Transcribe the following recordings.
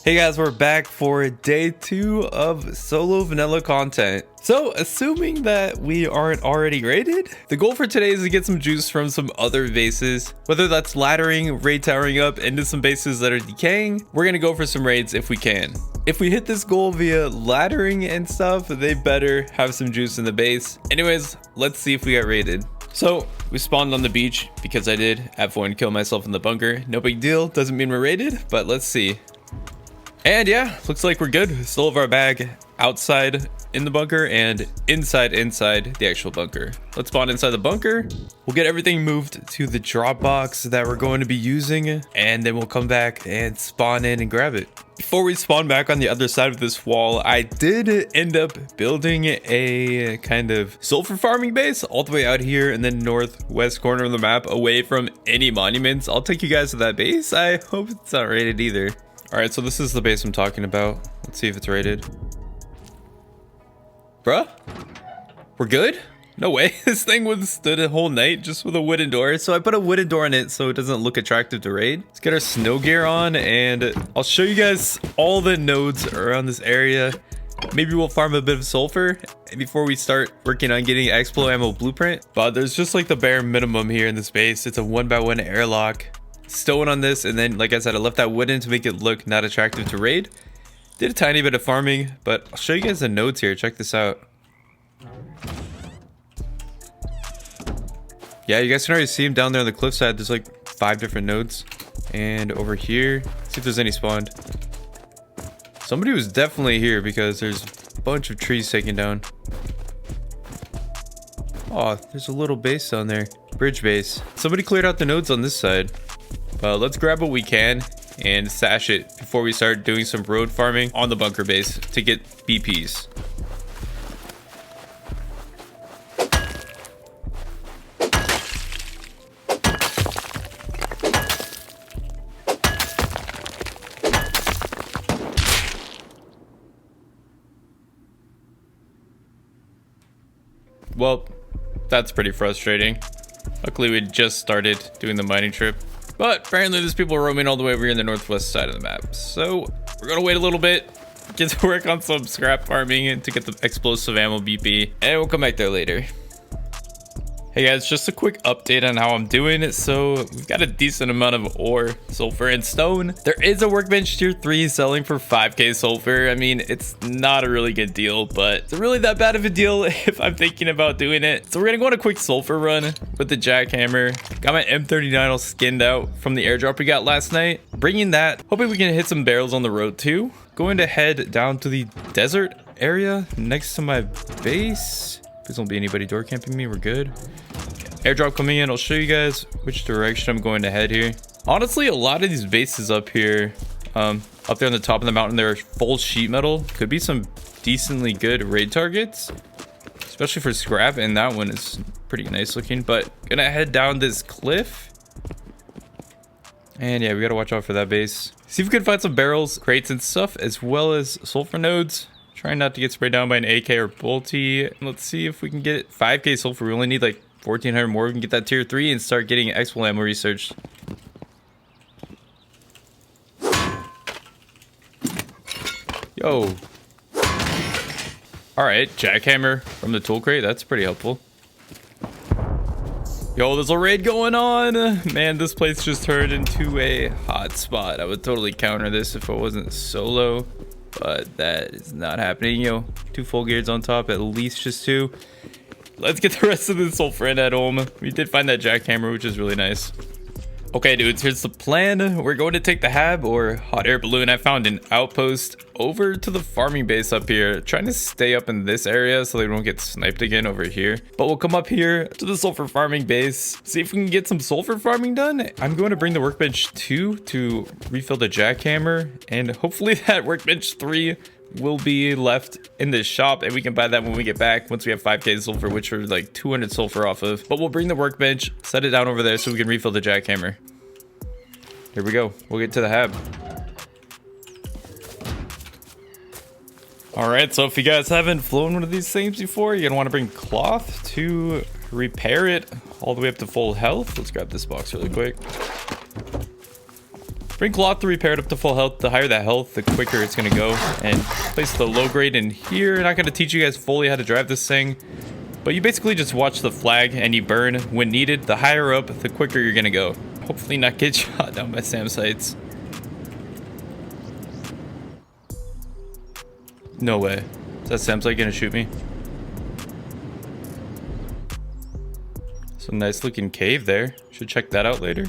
Hey guys, we're back for day 2 of solo vanilla content. So assuming that we aren't already raided, the goal for today is to get some juice from some other bases, whether that's laddering, raid towering up into some bases that are decaying. We're gonna go for some raids if we can. If we hit this goal via laddering and stuff, they better have some juice in the base. Anyways, let's see if we got raided. So we spawned on the beach because I did have one kill myself in the bunker. No big deal, doesn't mean we're raided, but let's see. And yeah, looks like we're good. We still have our bag outside in the bunker and inside the actual bunker. Let's spawn inside the bunker. We'll get everything moved to the drop box that we're going to be using, and then we'll come back and spawn in and grab it. Before we spawn back on the other side of this wall, I did end up building a kind of sulfur farming base all the way out here in the northwest corner of the map, away from any monuments. I'll take you guys to that base. I hope it's not rated either. All right, so this is the base I'm talking about. Let's see if it's rated. Bruh, we're good? No way. This thing withstood a whole night just with a wooden door. So I put a wooden door in it so it doesn't look attractive to raid. Let's get our snow gear on and I'll show you guys all the nodes around this area. Maybe we'll farm a bit of sulfur before we start working on getting Explo ammo blueprint. But there's just like the bare minimum here in this base. It's a 1x1 airlock. Stone on this, and then like I said, I left that wooden to make it look not attractive to raid. Did a tiny bit of farming, but I'll show you guys the nodes here. Check this out. Yeah, you guys can already see them down there on the cliffside. There's like 5 different nodes, and over here, see if there's any spawned. Somebody was definitely here because there's a bunch of trees taken down. Oh, there's a little base down there, bridge base. Somebody cleared out the nodes on this side. Let's grab what we can and stash it before we start doing some road farming on the bunker base to get BPs. Well, that's pretty frustrating. Luckily, we just started doing the mining trip. But apparently there's people roaming all the way over here in the northwest side of the map. So we're gonna wait a little bit, get to work on some scrap farming and to get the explosive ammo BP, and we'll come back there later. Hey guys, just a quick update on how I'm doing. So we've got a decent amount of ore, sulfur, and stone. There is a workbench tier 3 selling for 5k sulfur. I mean, it's not a really good deal, but it's really that bad of a deal if I'm thinking about doing it. So we're gonna go on a quick sulfur run with the jackhammer. Got my M39 all skinned out from the airdrop we got last night. Bringing that, hoping we can hit some barrels on the road too. Going to head down to the desert area next to my base. Please don't be anybody door camping me. We're good. Airdrop coming in. I'll show you guys which direction I'm going to head here. Honestly, a lot of these bases up here, up there on the top of the mountain, they're full sheet metal. Could be some decently good raid targets, especially for scrap. And that one is pretty nice looking. But gonna head down this cliff. And yeah, we gotta watch out for that base. See if we can find some barrels, crates, and stuff, as well as sulfur nodes. Trying not to get sprayed down by an AK or bolty. Let's see if we can get 5k sulfur. We only need like 1400 more. We can get that tier 3 and start getting Explo ammo researched. Yo. Alright, jackhammer from the tool crate. That's pretty helpful. Yo, there's a raid going on. Man, this place just turned into a hot spot. I would totally counter this if I wasn't solo. But that is not happening. Yo, 2 full gears on top, at least just 2. Let's get the rest of the sulfur in at home. We did find that jackhammer, which is really nice. Okay, dudes, here's the plan. We're going to take the HAB, or hot air balloon. I found an outpost over to the farming base up here. Trying to stay up in this area so they don't get sniped again over here. But we'll come up here to the sulfur farming base. See if we can get some sulfur farming done. I'm going to bring the workbench 2 to refill the jackhammer. And hopefully that workbench 3 will be left in this shop, and we can buy that when we get back once we have 5k sulfur, which we're like 200 sulfur off of. But we'll bring the workbench, set it down over there so we can refill the jackhammer. Here we go. We'll get to the HAB. All right, so if you guys haven't flown one of these things before, you're gonna want to bring cloth to repair it all the way up to full health. Let's grab this box really quick. Bring cloth to repair it up to full health. The higher that health, the quicker it's gonna go. And place the low grade in here. Not gonna teach you guys fully how to drive this thing, but you basically just watch the flag and you burn when needed. The higher up, the quicker you're gonna go. Hopefully not get shot down by SAM sites. No way. Is that SAM site gonna shoot me? It's a nice looking cave there. Should check that out later.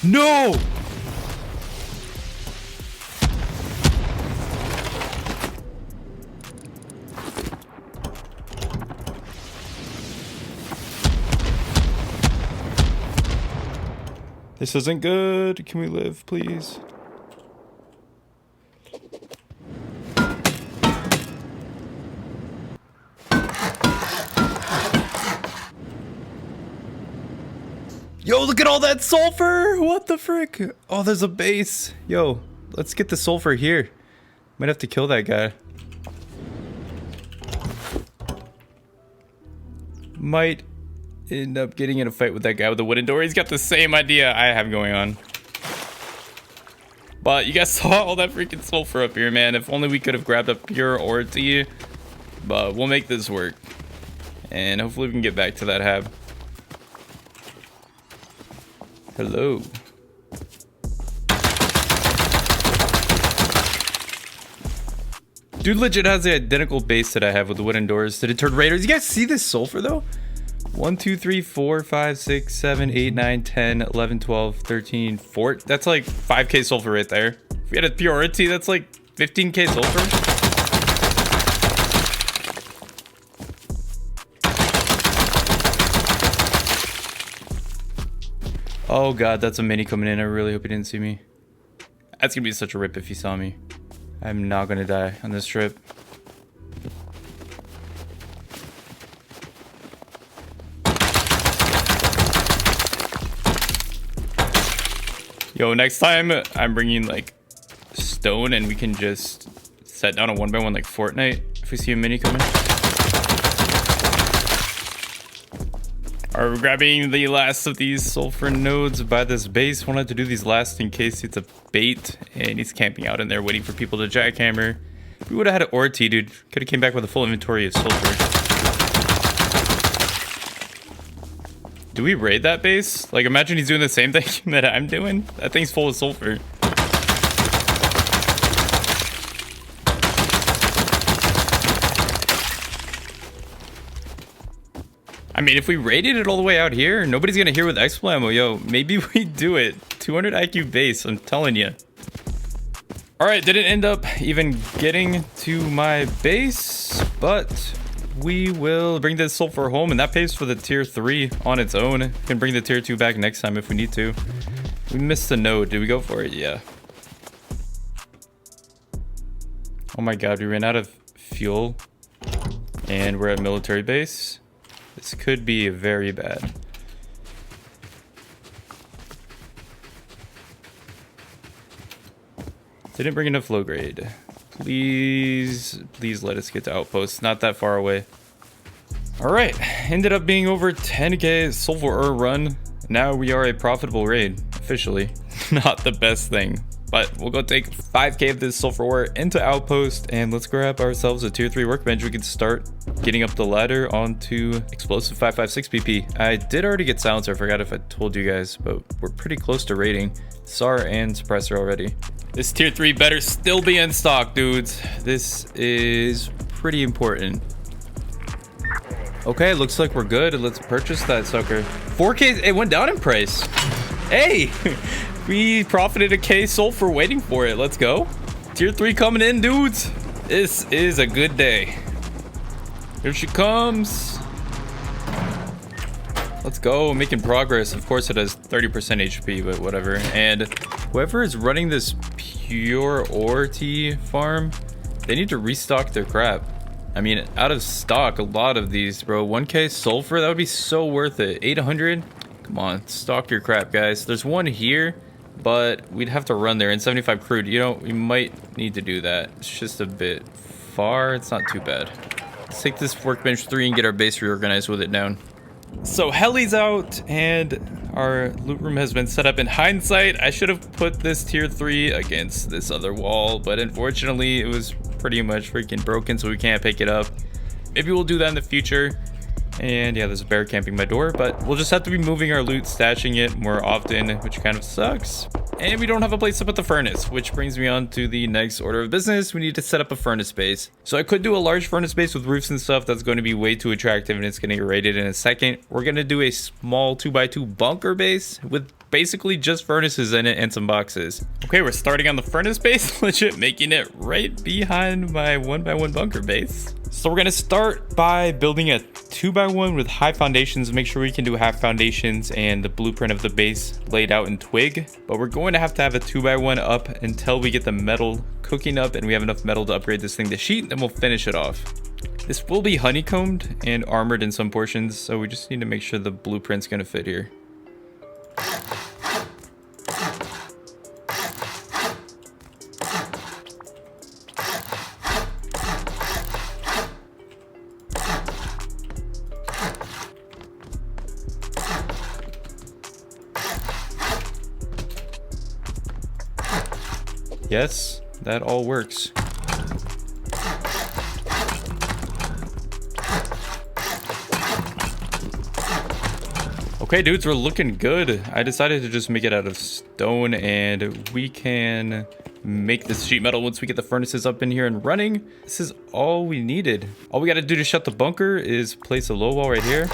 No! This isn't good. Can we live, please? Yo, look at all that sulfur! What the frick? Oh, there's a base. Yo, let's get the sulfur here. Might have to kill that guy. Might end up getting in a fight with that guy with the wooden door. He's got the same idea I have going on. But you guys saw all that freaking sulfur up here, man. If only we could have grabbed a pure ore to you. But we'll make this work. And hopefully we can get back to that hab. Hello. Dude legit has the identical base that I have with the wooden doors. Did it turn raiders? You guys see this sulfur though? 1, 2, 3, 4, 5, 6, 7, 8, 9, 10, 11, 12, 13, 14. That's like 5k sulfur right there. If we had a purity, that's like 15k sulfur. Oh god, that's a mini coming in. I really hope he didn't see me. That's gonna be such a rip if he saw me. I'm not gonna die on this trip. Yo, next time I'm bringing like stone and we can just set down a 1x1 like Fortnite if we see a mini coming. Alright, we're grabbing the last of these sulfur nodes by this base. Wanted to do these last in case it's a bait and he's camping out in there waiting for people to jackhammer. If we would have had an ore T, dude, could have came back with a full inventory of sulfur. Do we raid that base? Like, imagine he's doing the same thing that I'm doing. That thing's full of sulfur. I mean, if we raided it all the way out here, nobody's gonna hear with expo ammo. Yo, maybe we do it. 200 IQ base, I'm telling you. All right, didn't end up even getting to my base, but we will bring this sulfur home, and that pays for the tier 3 on its own. We can bring the tier 2 back next time if we need to. We missed the node. Did we go for it? Yeah. Oh my god, we ran out of fuel, and we're at military base. This could be very bad. Didn't bring enough low grade. Please let us get to outposts. Not that far away. All right, ended up being over 10k sulfur ore run. Now we are a profitable raid, officially. Not the best thing, but we'll go take 5k of this sulfur ore into outpost and let's grab ourselves a tier 3 workbench. We can start getting up the ladder onto explosive 556 PP. I did already get silencer. I forgot if I told you guys, but we're pretty close to raiding SAR and suppressor already. This tier 3 better still be in stock, dudes. This is pretty important. Okay, looks like we're good. Let's purchase that sucker. 4k, it went down in price. Hey, we profited a k sulfur waiting for it. Let's go. Tier 3 coming in, dudes. This is a good day. Here she comes. Let's go, making progress. Of course it has 30% HP, but whatever. And whoever is running this pure ore tea farm, they need to restock their crap. I mean, out of stock, a lot of these, bro. 1k sulfur, that would be so worth it. 800, come on, stock your crap, guys. There's one here, but we'd have to run there. And 75 crude, you know, we might need to do that. It's just a bit far. It's not too bad. Let's take this workbench 3 and get our base reorganized with it down. So heli's out and our loot room has been set up. In hindsight, I should have put this tier 3 against this other wall, but unfortunately it was pretty much freaking broken, so we can't pick it up. Maybe we'll do that in the future. And yeah, there's a bear camping my door, but we'll just have to be moving our loot, stashing it more often, which kind of sucks. And we don't have a place to put the furnace, which brings me on to the next order of business. We need to set up a furnace base. So I could do a large furnace base with roofs and stuff. That's going to be way too attractive and it's going to get raided in a second. We're going to do a small 2x2 bunker base with basically just furnaces in it and some boxes. Okay, we're starting on the furnace base, legit making it right behind my 1x1 bunker base. So we're gonna start by building a 2x1 with high foundations. Make sure we can do half foundations and the blueprint of the base laid out in twig. But we're going to have a 2x1 up until we get the metal cooking up and we have enough metal to upgrade this thing to sheet. Then we'll finish it off. This will be honeycombed and armored in some portions, so we just need to make sure the blueprint's gonna fit here. Yes, that all works. Okay, dudes, we're looking good. I decided to just make it out of stone and we can make this sheet metal once we get the furnaces up in here and running. This is all we needed. All we got to do to shut the bunker is place a low wall right here.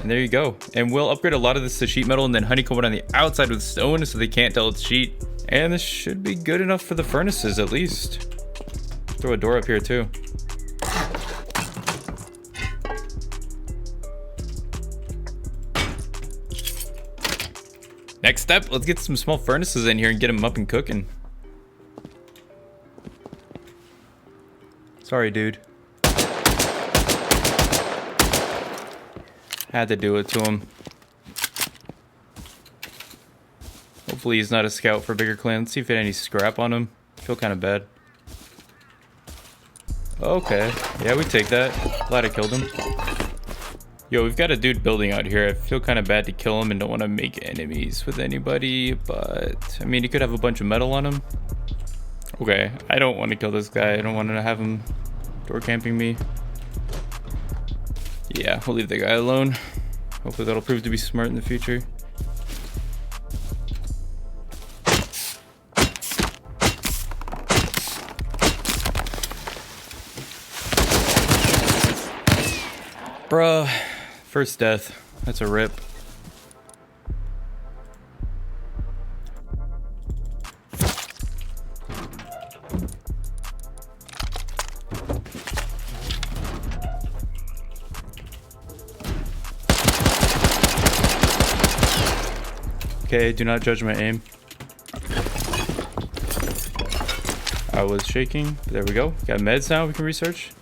And there you go. And we'll upgrade a lot of this to sheet metal and then honeycomb it on the outside with stone so they can't tell it's sheet. And this should be good enough for the furnaces at least. Throw a door up here too. Next step, let's get some small furnaces in here and get them up and cooking. Sorry, dude. Had to do it to him. Hopefully he's not a scout for a bigger clan. Let's see if he had any scrap on him. I feel kind of bad. Okay. Yeah, we take that. Glad I killed him. Yo, we've got a dude building out here. I feel kind of bad to kill him and don't want to make enemies with anybody, but I mean, he could have a bunch of metal on him. Okay, I don't want to kill this guy. I don't want to have him door camping me. Yeah, we'll leave the guy alone. Hopefully that'll prove to be smart in the future. Bruh, first death. That's a rip. Okay, do not judge my aim. I was shaking. There we go. Got meds now we can research.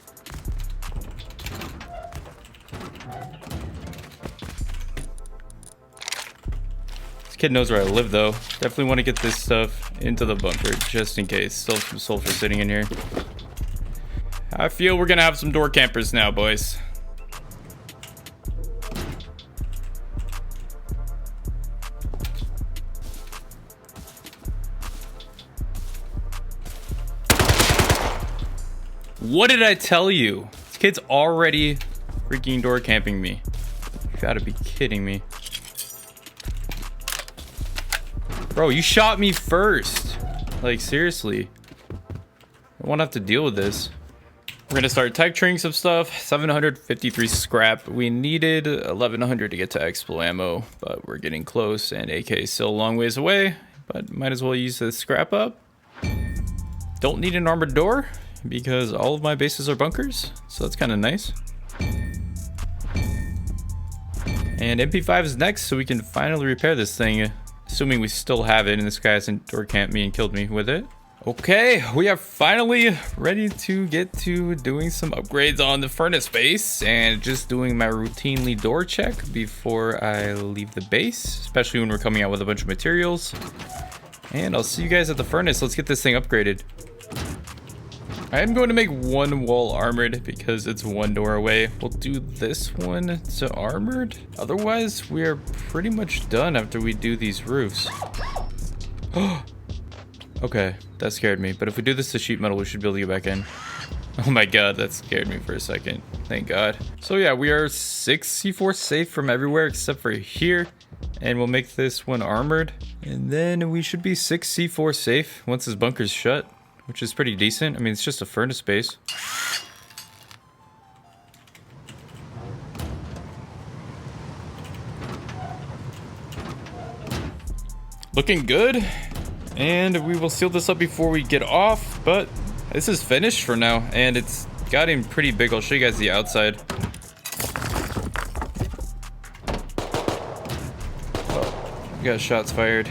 This kid knows where I live though. Definitely want to get this stuff into the bunker just in case. Still some sulfur sitting in here. I feel we're gonna have some door campers now, boys. What did I tell you? This kid's already freaking door camping me. You gotta be kidding me. Bro, you shot me first. Like, seriously. I won't have to deal with this. We're gonna start texturing some stuff. 753 scrap. We needed 1100 to get to expo ammo, but we're getting close, and AK is still a long ways away, but might as well use the scrap up. Don't need an armored door because all of my bases are bunkers, so that's kind of nice. And MP5 is next, so we can finally repair this thing, assuming we still have it and this guy hasn't door camped me and killed me with it. Okay, we are finally ready to get to doing some upgrades on the furnace base and just doing my routinely door check before I leave the base, especially when we're coming out with a bunch of materials. And I'll see you guys at the furnace. Let's get this thing upgraded. I am going to make one wall armored because it's one door away. We'll do this one to armored. Otherwise, we are pretty much done after we do these roofs. Okay, that scared me. But if we do this to sheet metal, we should be able to get back in. Oh my god, that scared me for a second. Thank god. So yeah, we are 6 C4 safe from everywhere except for here. And we'll make this one armored. And then we should be 6 C4 safe once this bunker's shut, which is pretty decent. I mean, it's just a furnace base. Looking good. And we will seal this up before we get off, but this is finished for now, and it's gotten pretty big. I'll show you guys the outside. Oh, we got shots fired.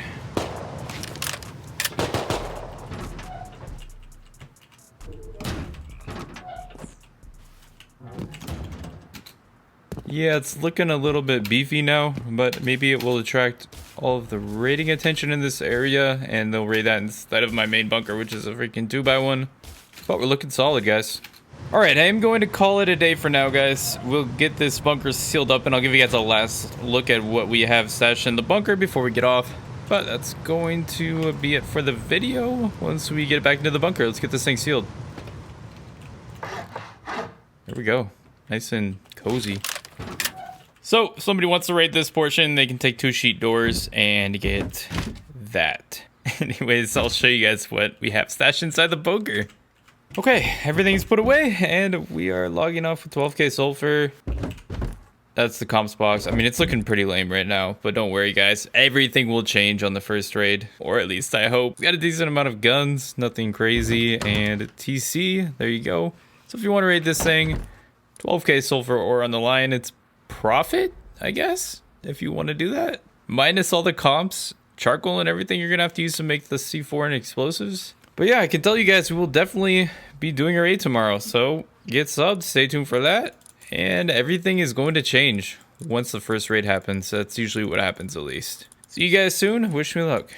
Yeah, it's looking a little bit beefy now, but maybe it will attract all of the raiding attention in this area, and they'll raid that instead of my main bunker, which is a freaking 2x1. But we're looking solid, guys. Alright, I am going to call it a day for now, guys. We'll get this bunker sealed up, and I'll give you guys a last look at what we have stashed in the bunker before we get off. But that's going to be it for the video. Once we get back into the bunker, let's get this thing sealed. There we go. Nice and cozy. So, if somebody wants to raid this portion, they can take 2 sheet doors and get that. Anyways, I'll show you guys what we have stashed inside the bunker. Okay, everything's put away, and we are logging off with 12k sulfur. That's the comps box. I mean, it's looking pretty lame right now, but don't worry, guys. Everything will change on the first raid, or at least I hope. We got a decent amount of guns, nothing crazy, and TC, there you go. So if you want to raid this thing, 12k sulfur or on the line, it's profit, I guess, if you want to do that. Minus all the comps, charcoal and everything you're gonna have to use to make the C4 and explosives. But yeah, I can tell you guys we will definitely be doing a raid tomorrow, so get subbed, stay tuned for that. And everything is going to change once the first raid happens. That's usually what happens, at least. See you guys soon. Wish me luck.